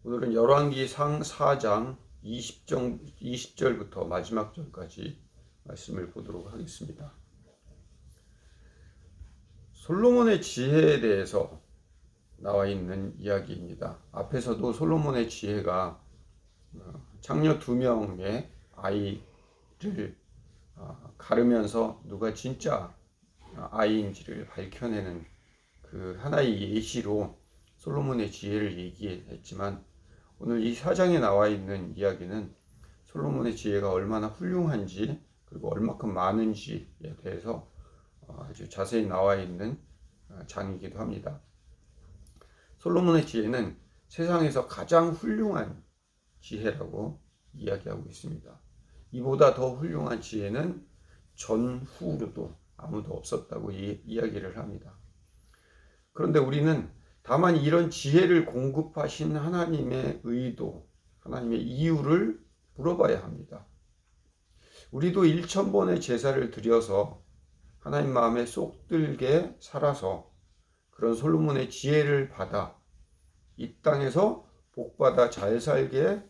오늘은 열왕기상 4장 20절부터 마지막 절까지 말씀을 보도록 하겠습니다. 솔로몬의 지혜에 대해서 나와 있는 이야기입니다. 앞에서도 솔로몬의 지혜가 장녀 2명의 아이를 가르면서 누가 진짜 아이인지를 밝혀내는 그 하나의 예시로 솔로몬의 지혜를 얘기했지만, 오늘 이 4장에 나와 있는 이야기는 솔로몬의 지혜가 얼마나 훌륭한지 그리고 얼마큼 많은지에 대해서 아주 자세히 나와 있는 장이기도 합니다. 솔로몬의 지혜는 세상에서 가장 훌륭한 지혜라고 이야기하고 있습니다. 이보다 더 훌륭한 지혜는 전후로도 아무도 없었다고 이야기를 합니다. 그런데 우리는 다만 이런 지혜를 공급하신 하나님의 의도, 하나님의 이유를 물어봐야 합니다. 우리도 1000번의 제사를 드려서 하나님 마음에 쏙 들게 살아서 그런 솔로몬의 지혜를 받아 이 땅에서 복받아 잘 살게,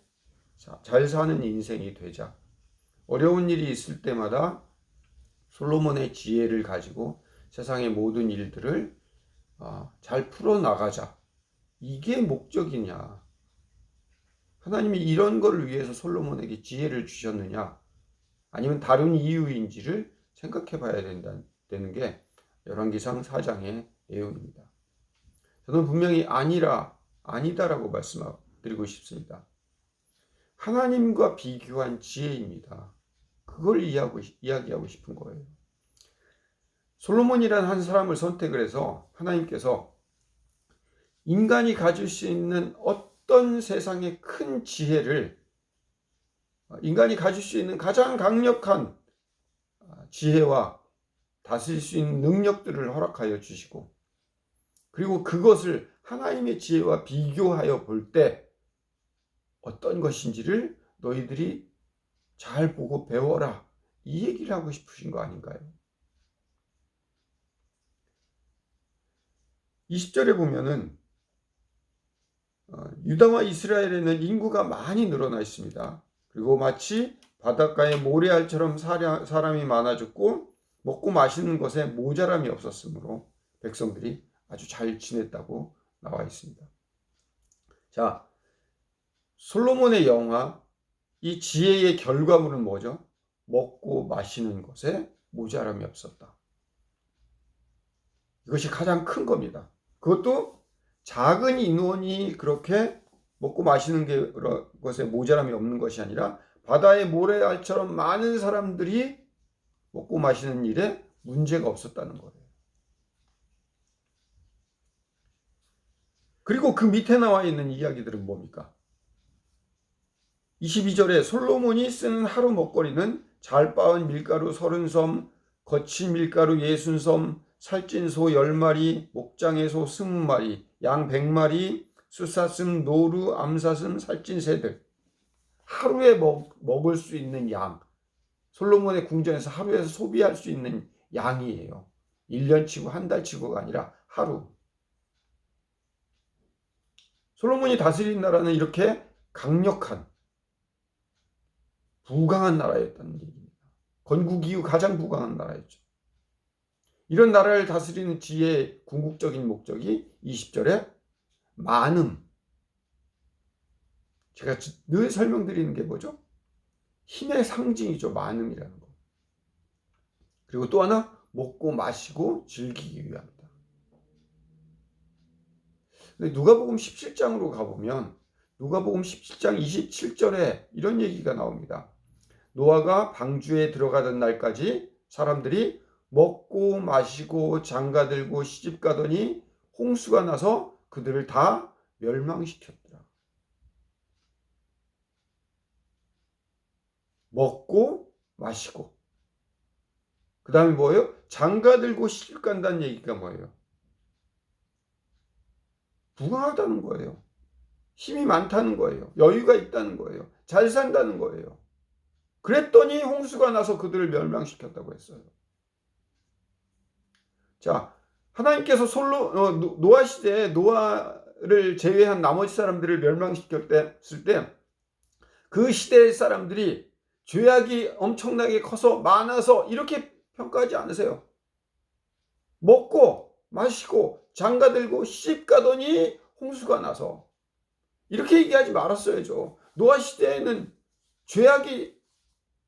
잘 사는 인생이 되자. 어려운 일이 있을 때마다 솔로몬의 지혜를 가지고 세상의 모든 일들을 잘 풀어나가자. 이게 목적이냐? 하나님이 이런 걸 위해서 솔로몬에게 지혜를 주셨느냐? 아니면 다른 이유인지를 생각해 봐야 되는 게 열왕기상 4장의 내용입니다. 저는 분명히 아니다라고 말씀드리고 싶습니다. 하나님과 비교한 지혜입니다. 그걸 이야기하고 싶은 거예요. 솔로몬이라는 한 사람을 선택을 해서 하나님께서 인간이 가질 수 있는 어떤 세상의 큰 지혜를, 인간이 가질 수 있는 가장 강력한 지혜와 다스릴 수 있는 능력들을 허락하여 주시고, 그리고 그것을 하나님의 지혜와 비교하여 볼 때 어떤 것인지를 너희들이 잘 보고 배워라, 이 얘기를 하고 싶으신 거 아닌가요? 20절에 보면은 유다와 이스라엘에는 인구가 많이 늘어나 있습니다. 그리고 마치 바닷가에 모래알처럼 사람이 많아졌고 먹고 마시는 것에 모자람이 없었으므로 백성들이 아주 잘 지냈다고 나와 있습니다. 자, 솔로몬의 영화, 이 지혜의 결과물은 뭐죠? 먹고 마시는 것에 모자람이 없었다. 이것이 가장 큰 겁니다. 그것도 작은 인원이 그렇게 먹고 마시는 것에 모자람이 없는 것이 아니라 바다의 모래알처럼 많은 사람들이 먹고 마시는 일에 문제가 없었다는 거예요. 그리고 그 밑에 나와 있는 이야기들은 뭡니까? 22절에 솔로몬이 쓰는 하루 먹거리는 잘 빻은 밀가루 30섬, 거친 밀가루 60섬, 살찐 소 10마리, 목장의 소 20마리, 양 100마리, 숫사슴, 노루, 암사슴, 살찐 새들. 하루에 먹을 수 있는 양. 솔로몬의 궁전에서 하루에 소비할 수 있는 양이에요. 1년 치고 한 달 치고가 아니라 하루. 솔로몬이 다스린 나라는 이렇게 강력한, 부강한 나라였다는 얘기입니다. 건국 이후 가장 부강한 나라였죠. 이런 나라를 다스리는 지혜의 궁극적인 목적이 20절에 많음. 제가 늘 설명드리는 게 뭐죠? 힘의 상징이죠. 많음이라는 거. 그리고 또 하나, 먹고 마시고 즐기기 위함이다. 근데 누가복음 17장으로 가보면 누가복음 17장 27절에 이런 얘기가 나옵니다. 노아가 방주에 들어가던 날까지 사람들이 먹고 마시고 장가들고 시집가더니 홍수가 나서 그들을 다 멸망시켰더라. 먹고 마시고, 그 다음에 뭐예요? 장가들고 시집간다는 얘기가 뭐예요? 부강하다는 거예요. 힘이 많다는 거예요. 여유가 있다는 거예요. 잘 산다는 거예요. 그랬더니 홍수가 나서 그들을 멸망시켰다고 했어요. 자, 하나님께서 노아 시대에 노아를 제외한 나머지 사람들을 멸망시켰을 때 그 시대의 사람들이 죄악이 엄청나게 커서 많아서 이렇게 평가하지 않으세요. 먹고 마시고 장가들고 시집가더니 홍수가 나서, 이렇게 얘기하지 말았어야죠. 노아 시대에는 죄악이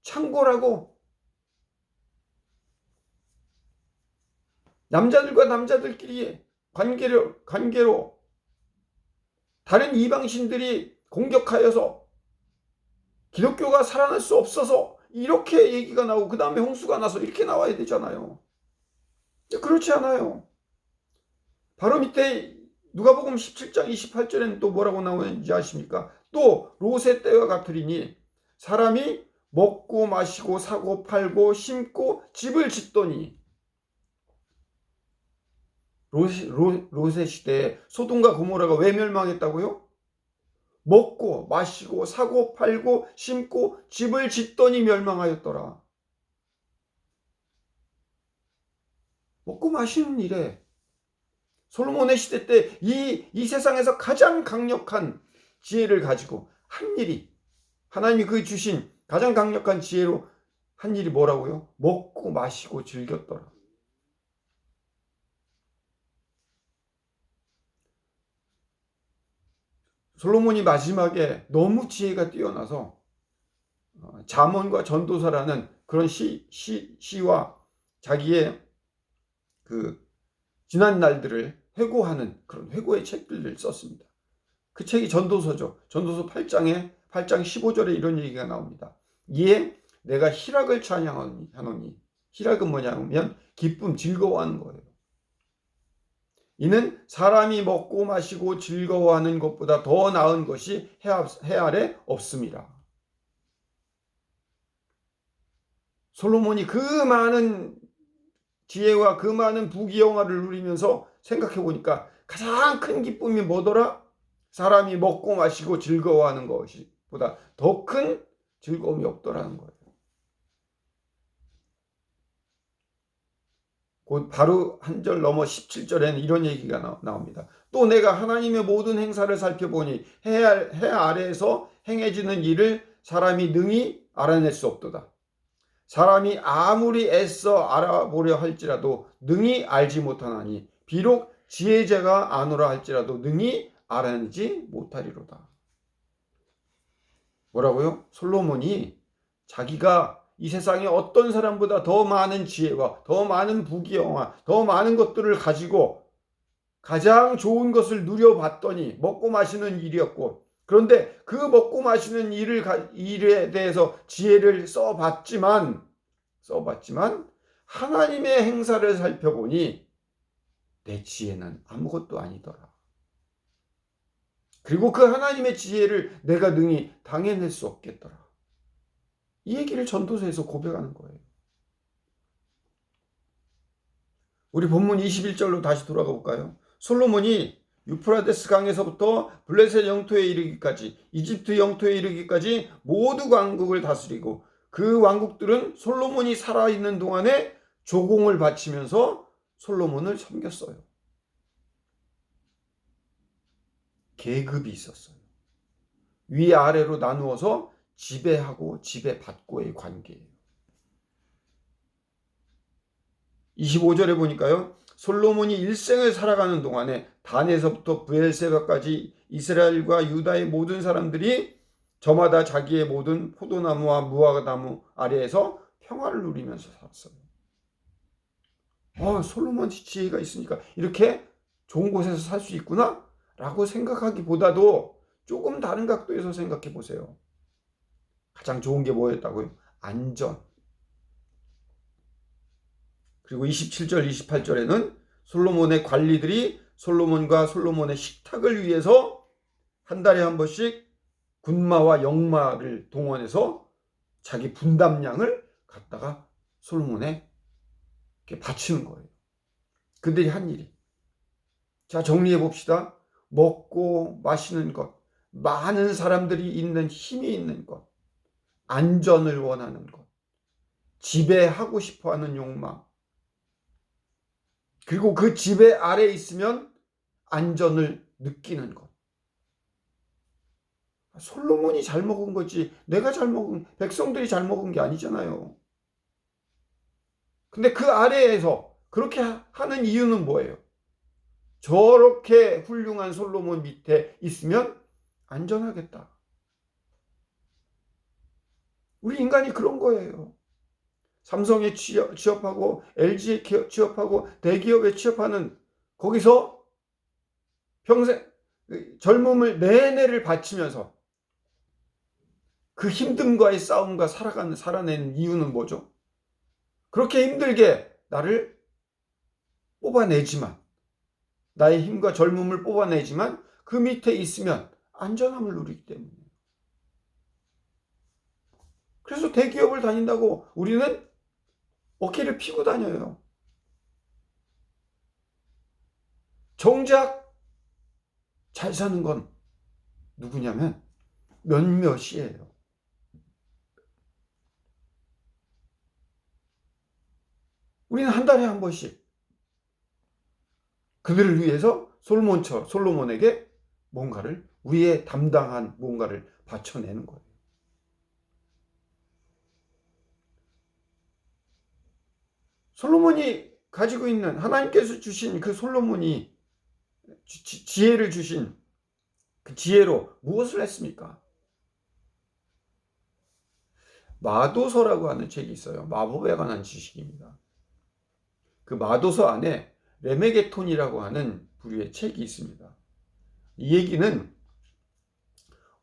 창궐하고 남자들과 남자들끼리 관계로 다른 이방신들이 공격하여서 기독교가 살아날 수 없어서 이렇게 얘기가 나오고 그 다음에 홍수가 나서 이렇게 나와야 되잖아요. 그렇지 않아요. 바로 밑에 누가복음 17장 28절에는 또 뭐라고 나오는지 아십니까? 또 롯의 때와 같으리니 사람이 먹고 마시고 사고 팔고 심고 집을 짓더니, 롯의 시대에 소돔과 고모라가 왜 멸망했다고요? 먹고 마시고 사고 팔고 심고 집을 짓더니 멸망하였더라. 먹고 마시는 일에 솔로몬의 시대 때 이 세상에서 가장 강력한 지혜를 가지고 한 일이, 하나님이 그 주신 가장 강력한 지혜로 한 일이 뭐라고요? 먹고 마시고 즐겼더라. 솔로몬이 마지막에 너무 지혜가 뛰어나서 잠언과 전도서라는 그런 시와 자기의 그 지난 날들을 회고하는 그런 회고의 책들을 썼습니다. 그 책이 전도서죠. 전도서 8장 15절에 이런 얘기가 나옵니다. 이에 내가 희락을 찬양하노니, 희락은 뭐냐면 기쁨, 즐거워하는 거예요. 이는 사람이 먹고 마시고 즐거워하는 것보다 더 나은 것이 해 아래 없습니다. 솔로몬이 그 많은 지혜와 그 많은 부귀영화를 누리면서 생각해 보니까 가장 큰 기쁨이 뭐더라? 사람이 먹고 마시고 즐거워하는 것보다 더 큰 즐거움이 없더라는 거예요. 곧 바로 한 절 넘어 17절에는 이런 얘기가 나옵니다. 또 내가 하나님의 모든 행사를 살펴보니 해 아래에서 행해지는 일을 사람이 능히 알아낼 수 없도다. 사람이 아무리 애써 알아보려 할지라도 능히 알지 못하나니 비록 지혜자가 아노라 할지라도 능히 알아내지 못하리로다. 뭐라고요? 솔로몬이 자기가 이 세상에 어떤 사람보다 더 많은 지혜와 더 많은 부귀영화, 더 많은 것들을 가지고 가장 좋은 것을 누려봤더니 먹고 마시는 일이었고, 그런데 그 먹고 마시는 일에 대해서 지혜를 써봤지만 하나님의 행사를 살펴보니 내 지혜는 아무것도 아니더라. 그리고 그 하나님의 지혜를 내가 능히 당해낼 수 없겠더라. 이 얘기를 전도서에서 고백하는 거예요. 우리 본문 21절로 다시 돌아가 볼까요? 솔로몬이 유프라데스 강에서부터 블레셋 영토에 이르기까지, 이집트 영토에 이르기까지 모두 왕국을 다스리고 그 왕국들은 솔로몬이 살아있는 동안에 조공을 바치면서 솔로몬을 섬겼어요. 계급이 있었어요. 위아래로 나누어서 지배하고 지배받고의 관계예요. 25절에 보니까요. 솔로몬이 일생을 살아가는 동안에 단에서부터 브엘세바까지 이스라엘과 유다의 모든 사람들이 저마다 자기의 모든 포도나무와 무화과나무 아래에서 평화를 누리면서 살았어요. 솔로몬 지혜가 있으니까 이렇게 좋은 곳에서 살 수 있구나 라고 생각하기보다도 조금 다른 각도에서 생각해 보세요. 가장 좋은 게 뭐였다고요? 안전. 그리고 27절, 28절에는 솔로몬의 관리들이 솔로몬과 솔로몬의 식탁을 위해서 한 달에 한 번씩 군마와 영마를 동원해서 자기 분담량을 갖다가 솔로몬에 바치는 거예요. 그들이 한 일이. 자, 정리해 봅시다. 먹고 마시는 것, 많은 사람들이 있는 힘이 있는 것, 안전을 원하는 것, 지배하고 싶어하는 욕망, 그리고 그 지배 아래 있으면 안전을 느끼는 것. 솔로몬이 잘 먹은 거지 내가 잘 먹은, 백성들이 잘 먹은 게 아니잖아요. 근데 그 아래에서 그렇게 하는 이유는 뭐예요? 저렇게 훌륭한 솔로몬 밑에 있으면 안전하겠다. 우리 인간이 그런 거예요. 삼성에 취업하고 LG에 취업하고 대기업에 취업하는, 거기서 평생 젊음을 내내를 바치면서 그 힘듦과의 싸움과 살아내는 이유는 뭐죠? 그렇게 힘들게 나를 뽑아내지만, 나의 힘과 젊음을 뽑아내지만 그 밑에 있으면 안전함을 누리기 때문에. 그래서 대기업을 다닌다고 우리는 어깨를 피고 다녀요. 정작 잘 사는 건 누구냐면 몇몇이에요. 우리는 한 달에 한 번씩 그들을 위해서 솔로몬에게 뭔가를, 우리의 담당한 뭔가를 바쳐내는 거예요. 솔로몬이 가지고 있는, 하나님께서 주신 그 솔로몬이 지혜를 주신 그 지혜로 무엇을 했습니까? 마도서라고 하는 책이 있어요. 마법에 관한 지식입니다. 그 마도서 안에 레메게톤이라고 하는 부류의 책이 있습니다. 이 얘기는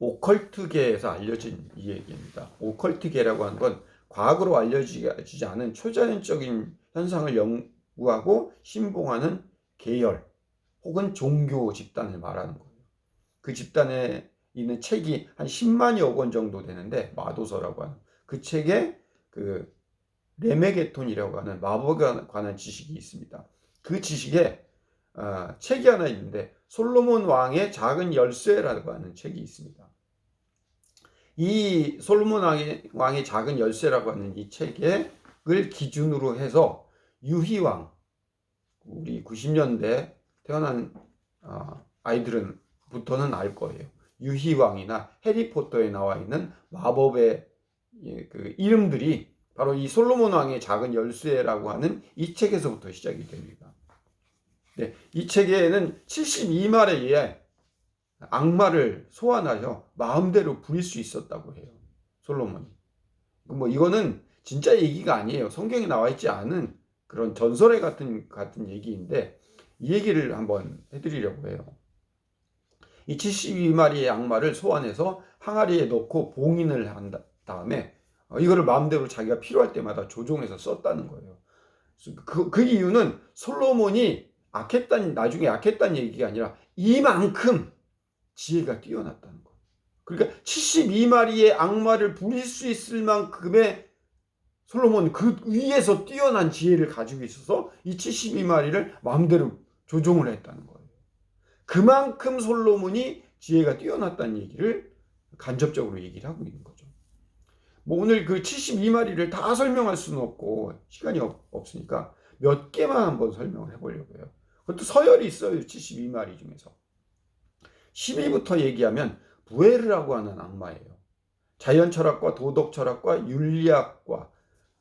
오컬트계에서 알려진 이 얘기입니다. 오컬트계라고 하는 건 과거로 알려지지 않은 초자연적인 현상을 연구하고 신봉하는 계열 혹은 종교 집단을 말하는 거예요. 그 집단에 있는 책이 한 10만여 권 정도 되는데, 마도서라고 하는 그 책에 그 레메게톤이라고 하는 마법에 관한 지식이 있습니다. 그 지식에 책이 하나 있는데 솔로몬 왕의 작은 열쇠라고 하는 책이 있습니다. 이 솔로몬 왕의 작은 열쇠라고 하는 이 책을 기준으로 해서 유희왕, 우리 90년대 태어난 아이들은 부터는 알 거예요. 유희왕이나 해리포터에 나와 있는 마법의 그 이름들이 바로 이 솔로몬 왕의 작은 열쇠라고 하는 이 책에서부터 시작이 됩니다. 네, 이 책에는 72마리의 악마를 소환하여 마음대로 부릴 수 있었다고 해요. 솔로몬이. 뭐 이거는 진짜 얘기가 아니에요. 성경에 나와 있지 않은 그런 전설에 같은 얘기인데, 이 얘기를 한번 해드리려고 해요. 이 72마리의 악마를 소환해서 항아리에 넣고 봉인을 한 다음에 이거를 마음대로 자기가 필요할 때마다 조종해서 썼다는 거예요. 그 이유는 솔로몬이 나중에 약했다는 얘기가 아니라 이만큼 지혜가 뛰어났다는 거예요. 그러니까 72마리의 악마를 부릴 수 있을 만큼의 솔로몬은 그 위에서 뛰어난 지혜를 가지고 있어서 이 72마리를 마음대로 조종을 했다는 거예요. 그만큼 솔로몬이 지혜가 뛰어났다는 얘기를 간접적으로 얘기를 하고 있는 거죠. 뭐 오늘 그 72마리를 다 설명할 수는 없고 시간이 없으니까 몇 개만 한번 설명을 해보려고 해요. 그것도 서열이 있어요. 72마리 중에서. 10위부터 얘기하면 부에르라고 하는 악마예요. 자연 철학과 도덕 철학과 윤리학과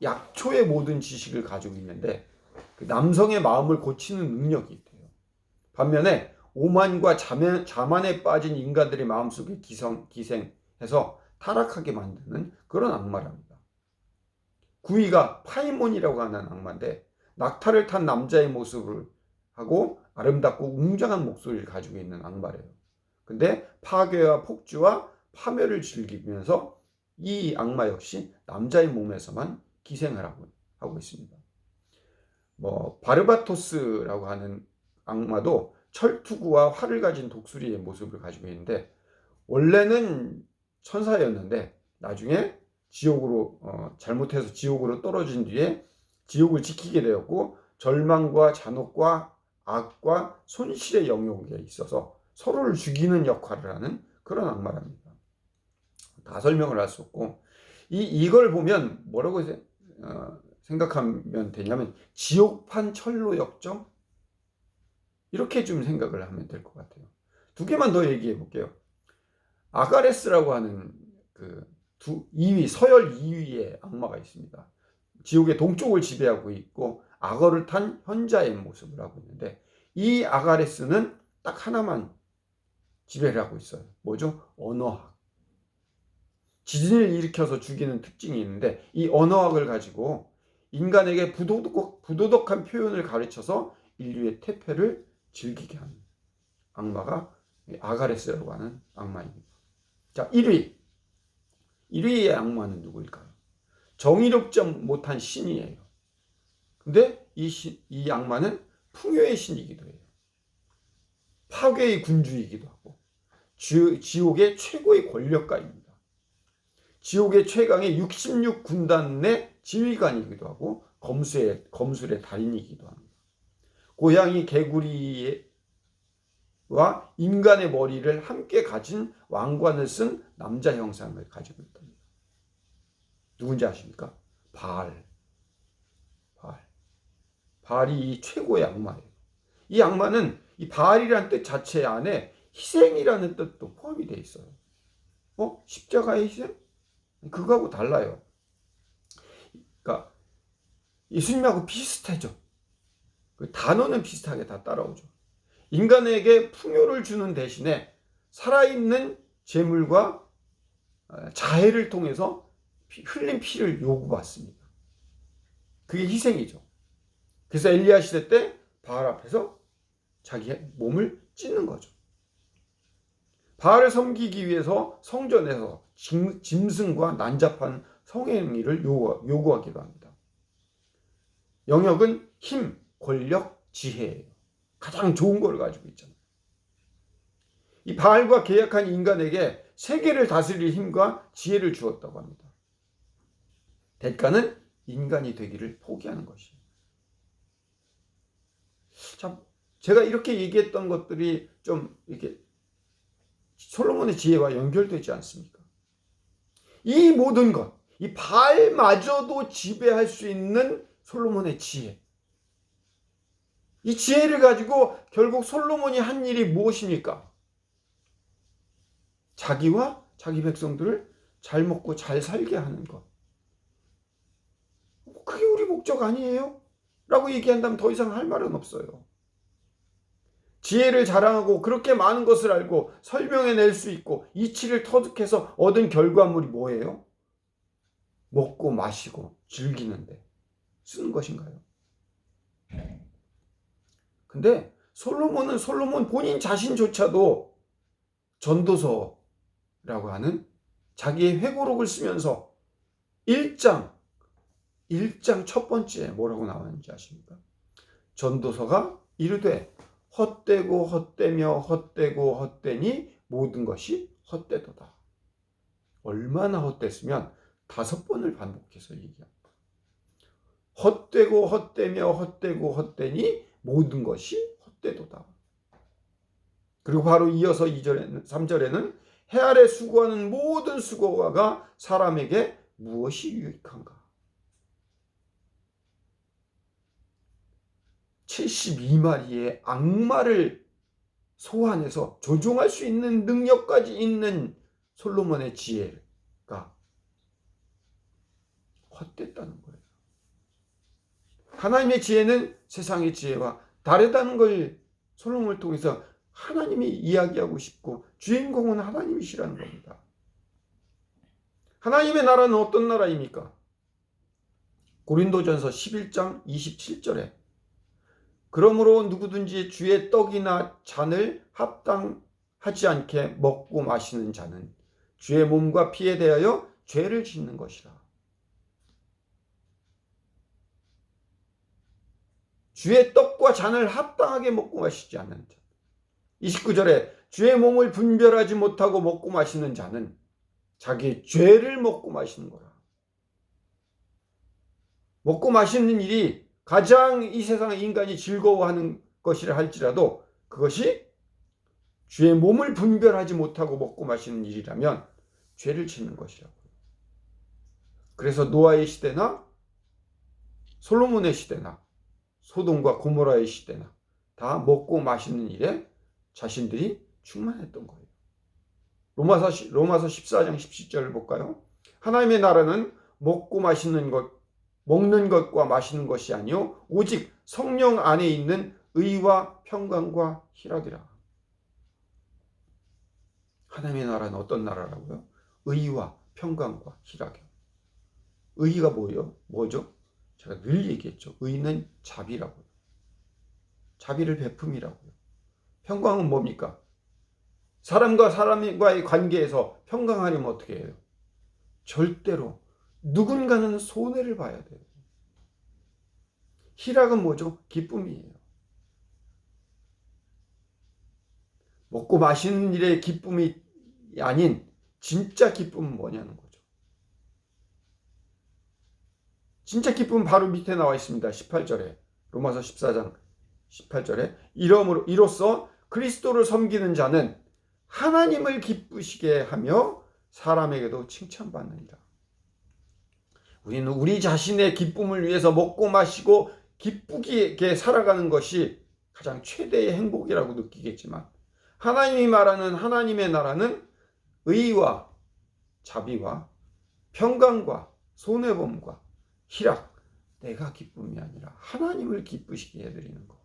약초의 모든 지식을 가지고 있는데 그 남성의 마음을 고치는 능력이 있대요. 반면에 오만과 자만에 빠진 인간들의 마음속에 기생해서 타락하게 만드는 그런 악마랍니다. 9위가 파이몬이라고 하는 악마인데 낙타를 탄 남자의 모습을 하고 아름답고 웅장한 목소리를 가지고 있는 악마래요. 근데 파괴와 폭주와 파멸을 즐기면서 이 악마 역시 남자의 몸에서만 기생을 하고 있습니다. 뭐 바르바토스라고 하는 악마도 철투구와 활을 가진 독수리의 모습을 가지고 있는데 원래는 천사였는데 나중에 잘못해서 지옥으로 떨어진 뒤에 지옥을 지키게 되었고 절망과 잔혹과 악과 손실의 영역에 있어서 서로를 죽이는 역할을 하는 그런 악마랍니다. 다 설명을 할 수 없고 이걸 보면 뭐라고 생각하면 되냐면 지옥판 철로 역정, 이렇게 좀 생각을 하면 될 것 같아요. 두 개만 더 얘기해 볼게요. 아가레스라고 하는 그 2위, 서열 2위의 악마가 있습니다. 지옥의 동쪽을 지배하고 있고 악어를 탄 현자의 모습을 하고 있는데, 이 아가레스는 딱 하나만 지배를 하고 있어요. 뭐죠? 언어학. 지진을 일으켜서 죽이는 특징이 있는데, 이 언어학을 가지고 인간에게 부도덕한 표현을 가르쳐서 인류의 퇴폐를 즐기게 하는 악마가 아가레스라고 하는 악마입니다. 자, 1위의 악마는 누구일까요? 정의롭지 못한 신이에요. 근데 이 악마는 풍요의 신이기도 해요. 파괴의 군주이기도 하고 지옥의 최고의 권력가입니다. 지옥의 최강의 66군단의 지휘관이기도 하고 검술의 달인이기도 합니다. 고양이 개구리와 인간의 머리를 함께 가진 왕관을 쓴 남자 형상을 가지고 있답니다. 누군지 아십니까? 바알이 이 최고의 악마예요. 이 악마는 이 바알이라는 뜻 자체 안에 희생이라는 뜻도 포함이 되어 있어요. 십자가의 희생? 그거하고 달라요. 그러니까 예수님하고 비슷하죠. 그 단어는 비슷하게 다 따라오죠. 인간에게 풍요를 주는 대신에 살아있는 재물과 자해를 통해서 흘린 피를 요구받습니다. 그게 희생이죠. 그래서 엘리야 시대 때 바알 앞에서 자기 몸을 찢는 거죠. 바알을 섬기기 위해서 성전에서 짐승과 난잡한 성행위를 요구하기도 합니다. 영역은 힘, 권력, 지혜예요. 가장 좋은 걸 가지고 있잖아요. 이 바알과 계약한 인간에게 세계를 다스릴 힘과 지혜를 주었다고 합니다. 대가는 인간이 되기를 포기하는 것이에요. 참, 제가 이렇게 얘기했던 것들이 좀 이렇게 솔로몬의 지혜와 연결되지 않습니까? 이 모든 것, 이 바알마저도 지배할 수 있는 솔로몬의 지혜. 이 지혜를 가지고 결국 솔로몬이 한 일이 무엇입니까? 자기와 자기 백성들을 잘 먹고 잘 살게 하는 것. 그게 우리 목적 아니에요? 라고 얘기한다면 더 이상 할 말은 없어요. 지혜를 자랑하고 그렇게 많은 것을 알고 설명해낼 수 있고 이치를 터득해서 얻은 결과물이 뭐예요? 먹고 마시고 즐기는데 쓰는 것인가요? 근데 솔로몬은 솔로몬 본인 자신조차도 전도서라고 하는 자기의 회고록을 쓰면서 1장 첫 번째에 뭐라고 나왔는지 아십니까? 전도서가 이르되 헛되고 헛되며 헛되고 헛되니 모든 것이 헛되도다. 얼마나 헛됐으면 5번을 반복해서 얘기합니다. 헛되고 헛되며 헛되고 헛되니 모든 것이 헛되도다. 그리고 바로 이어서 3절에는 해 아래 수고하는 모든 수고가 사람에게 무엇이 유익한가? 72마리의 악마를 소환해서 조종할 수 있는 능력까지 있는 솔로몬의 지혜가 헛됐다는 거예요. 하나님의 지혜는 세상의 지혜와 다르다는 걸 솔로몬을 통해서 하나님이 이야기하고 싶고 주인공은 하나님이시라는 겁니다. 하나님의 나라는 어떤 나라입니까? 고린도전서 11장 27절에 그러므로 누구든지 주의 떡이나 잔을 합당하지 않게 먹고 마시는 자는 주의 몸과 피에 대하여 죄를 짓는 것이라. 주의 떡과 잔을 합당하게 먹고 마시지 않는 자. 29절에 주의 몸을 분별하지 못하고 먹고 마시는 자는 자기의 죄를 먹고 마시는 거라. 먹고 마시는 일이 가장 이 세상 인간이 즐거워하는 것이라 할지라도 그것이 주의 몸을 분별하지 못하고 먹고 마시는 일이라면 죄를 짓는 것이라고요. 그래서 노아의 시대나 솔로몬의 시대나 소돔과 고모라의 시대나 다 먹고 마시는 일에 자신들이 충만했던 거예요. 로마서 14장 17절을 볼까요? 하나님의 나라는 먹고 마시는 것, 먹는 것과 마시는 것이 아니요 오직 성령 안에 있는 의와 평강과 희락이라. 하나님의 나라는 어떤 나라라고요? 의와 평강과 희락이요. 의가 뭐죠? 제가 늘 얘기했죠. 의는 자비라고요. 자비를 베품이라고요. 평강은 뭡니까? 사람과 사람과의 관계에서 평강하려면 어떻게 해요? 절대로 누군가는 손해를 봐야 돼요. 희락은 뭐죠? 기쁨이에요. 먹고 마시는 일의 기쁨이 아닌 진짜 기쁨은 뭐냐는 거죠. 진짜 기쁨은 바로 밑에 나와 있습니다. 18절에. 로마서 14장 18절에 이로써 그리스도를 섬기는 자는 하나님을 기쁘시게 하며 사람에게도 칭찬받느니라. 우리는 우리 자신의 기쁨을 위해서 먹고 마시고 기쁘게 살아가는 것이 가장 최대의 행복이라고 느끼겠지만 하나님이 말하는 하나님의 나라는 의와 자비와 평강과 손해봄과 희락, 내가 기쁨이 아니라 하나님을 기쁘시게 해드리는 것.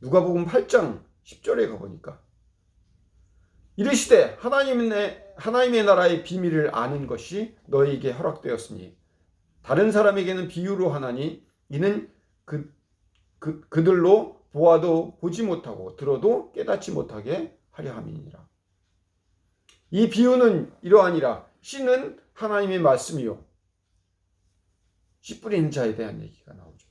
누가복음 8장 10절에 가보니까 이르시되 하나님의 나라의 비밀을 아는 것이 너희에게 허락되었으니 다른 사람에게는 비유로 하나니 이는 그들로 보아도 보지 못하고 들어도 깨닫지 못하게 하려 함이니라. 이 비유는 이러하니라. 씨는 하나님의 말씀이요 씨 뿌리는 자에 대한 얘기가 나오죠.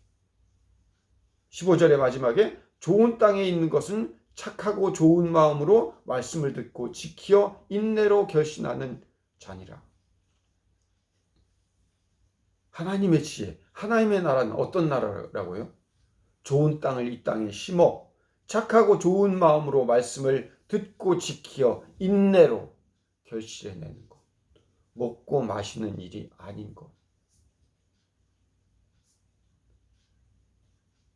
15절의 마지막에 좋은 땅에 있는 것은 착하고 좋은 마음으로 말씀을 듣고 지키어 인내로 결신하는 자니라. 하나님의 지혜, 하나님의 나라는 어떤 나라라고요? 좋은 땅을 이 땅에 심어 착하고 좋은 마음으로 말씀을 듣고 지키어 인내로 결실해내는 것. 먹고 마시는 일이 아닌 것.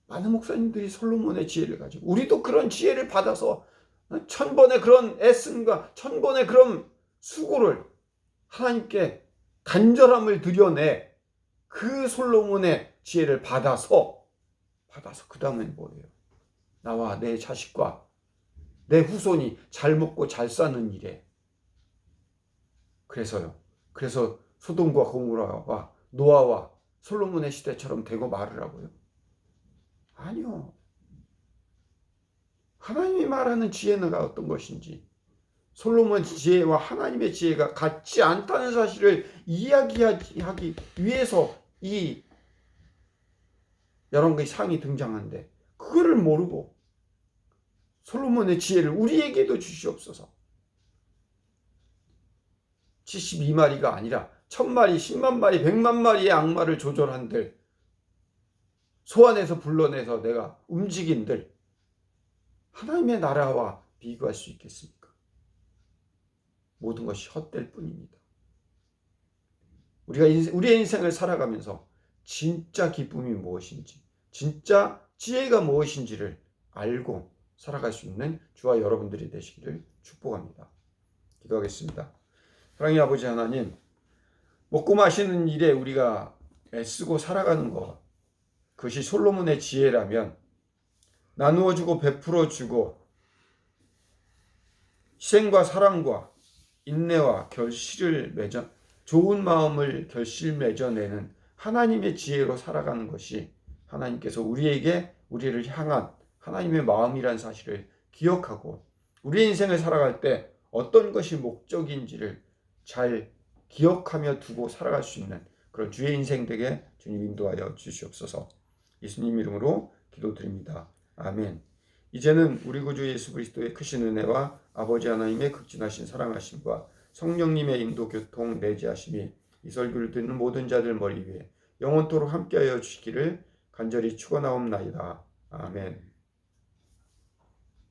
많은 목사님들이 솔로몬의 지혜를 가지고 우리도 그런 지혜를 받아서 1000번의 그런 애씀과 1000번의 그런 수고를 하나님께 간절함을 드려내 그 솔로몬의 지혜를 받아서 그 다음엔 뭐예요? 나와 내 자식과 내 후손이 잘 먹고 잘 사는 일에. 그래서 소돔과 고모라와 노아와 솔로몬의 시대처럼 되고 말으라고요? 아니요. 하나님이 말하는 지혜는 어떤 것인지 솔로몬 지혜와 하나님의 지혜가 같지 않다는 사실을 이야기하기 위해서 이 여러 가지 상이 등장하는데 그거를 모르고 솔로몬의 지혜를 우리에게도 주시옵소서. 72마리가 아니라 1000마리, 10만 마리, 100만 마리의 악마를 조절한들 소 안에서 불러내서 내가 움직인들 하나님의 나라와 비교할 수 있겠습니까? 모든 것이 헛될 뿐입니다. 우리가 우리의 인생을 살아가면서 진짜 기쁨이 무엇인지, 진짜 지혜가 무엇인지를 알고 살아갈 수 있는 저와 여러분들이 되시기를 축복합니다. 기도하겠습니다. 사랑의 아버지 하나님, 먹고 마시는 일에 우리가 애쓰고 살아가는 것, 그것이 솔로몬의 지혜라면 나누어주고 베풀어주고 희생과 사랑과 인내와 결실을 좋은 마음을 결실 맺어내는 하나님의 지혜로 살아가는 것이 하나님께서 우리를 향한 하나님의 마음이란 사실을 기억하고 우리의 인생을 살아갈 때 어떤 것이 목적인지를 잘 기억하며 두고 살아갈 수 있는 그런 주의 인생 되게 주님 인도하여 주시옵소서. 예수님 이름으로 기도드립니다. 아멘. 이제는 우리 구주 예수 그리스도의 크신 은혜와 아버지 하나님의 극진하신 사랑하심과 성령님의 인도 교통 내지하심이 이 설교를 듣는 모든 자들 머리 위에 영원토록 함께하여 주시기를 간절히 축원하옵나이다. 아멘.